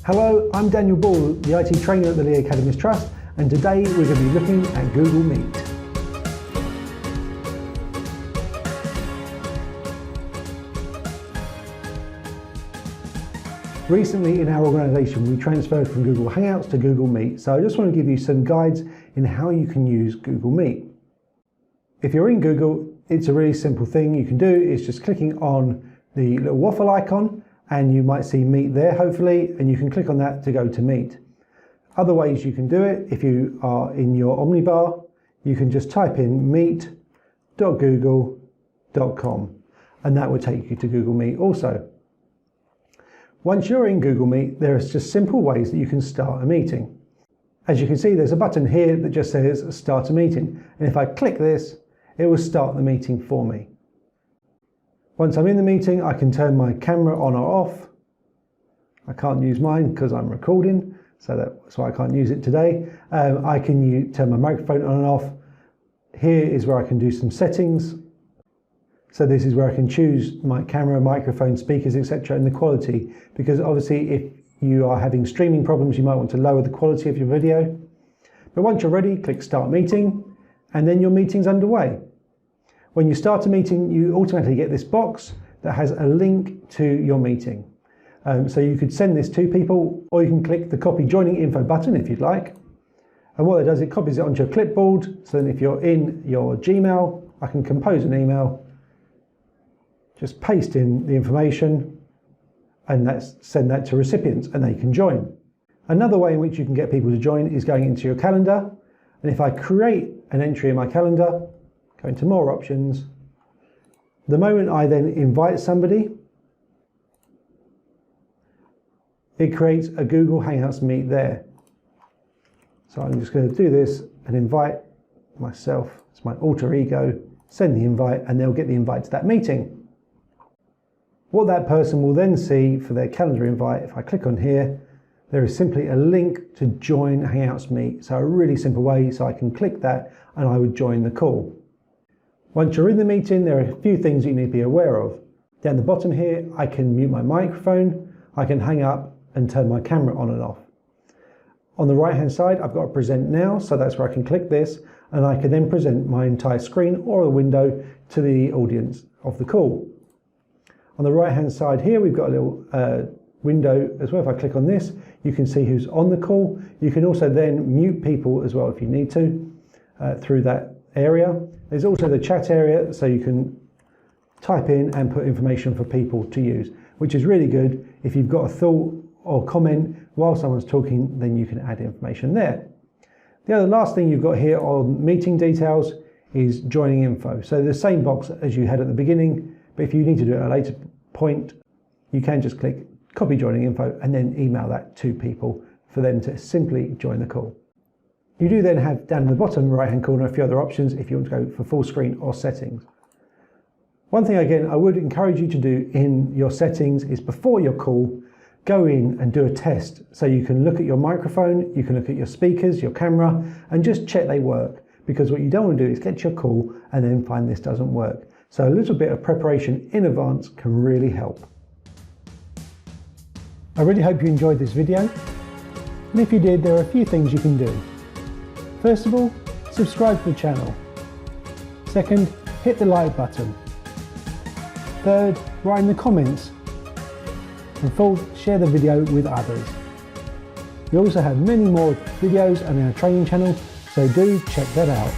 Hello, I'm Daniel Ball, the IT trainer at the Lee Academist Trust, and today we're going to be looking at Google Meet. Recently in our organisation we transferred from Google Hangouts to Google Meet, so I just want to give you some guides in how you can use Google Meet. If you're in Google, it's a really simple thing you can do. It's just clicking on the little waffle icon, and you might see Meet there hopefully, and you can click on that to go to Meet. Other ways you can do it, if you are in your Omnibar, you can just type in meet.google.com and that will take you to Google Meet also. Once you're in Google Meet, there are just simple ways that you can start a meeting. As you can see, there's a button here that just says Start a Meeting, and if I click this, it will start the meeting for me. Once I'm in the meeting, I can turn my camera on or off. I can't use mine because I'm recording, so that's why I can't use it today. I can turn my microphone on and off. Here is where I can do some settings. So this is where I can choose my camera, microphone, speakers, etc. and the quality, because obviously if you are having streaming problems, you might want to lower the quality of your video. But once you're ready, click Start Meeting, and then your meeting's underway. When you start a meeting, you automatically get this box that has a link to your meeting. So you could send this to people, or you can click the Copy Joining Info button if you'd like. And what it does, it copies it onto your clipboard. So then if you're in your Gmail, I can compose an email, just paste in the information, and send that to recipients, and they can join. Another way in which you can get people to join is going into your calendar. And if I create an entry in my calendar, go into More Options, the moment I then invite somebody, it creates a Google Hangouts Meet there. So I'm just going to do this and invite myself, it's my alter ego, send the invite, and they'll get the invite to that meeting. What that person will then see for their calendar invite, if I click on here, there is simply a link to join Hangouts Meet. So a really simple way, so I can click that and I would join the call. Once you're in the meeting, there are a few things you need to be aware of. Down the bottom here, I can mute my microphone, I can hang up and turn my camera on and off. On the right hand side, I've got Present Now, so that's where I can click this and I can then present my entire screen or a window to the audience of the call. On the right hand side here, we've got a little window as well. If I click on this, you can see who's on the call. You can also then mute people as well if you need to through that area. There's also the chat area, so you can type in and put information for people to use, which is really good. If you've got a thought or comment while someone's talking, then you can add information there. The other last thing you've got here on meeting details is joining info. So the same box as you had at the beginning, but if you need to do it at a later point, you can just click Copy Joining Info and then email that to people for them to simply join the call. You do then have down in the bottom right hand corner a few other options if you want to go for full screen or settings. One thing again I would encourage you to do in your settings is before your call, go in and do a test. So you can look at your microphone, you can look at your speakers, your camera, and just check they work. Because what you don't want to do is get your call and then find this doesn't work. So a little bit of preparation in advance can really help. I really hope you enjoyed this video. And if you did, there are a few things you can do. First of all, subscribe to the channel. Second, hit the like button. Third, write in the comments. And fourth, share the video with others. We also have many more videos on our training channel, so do check that out.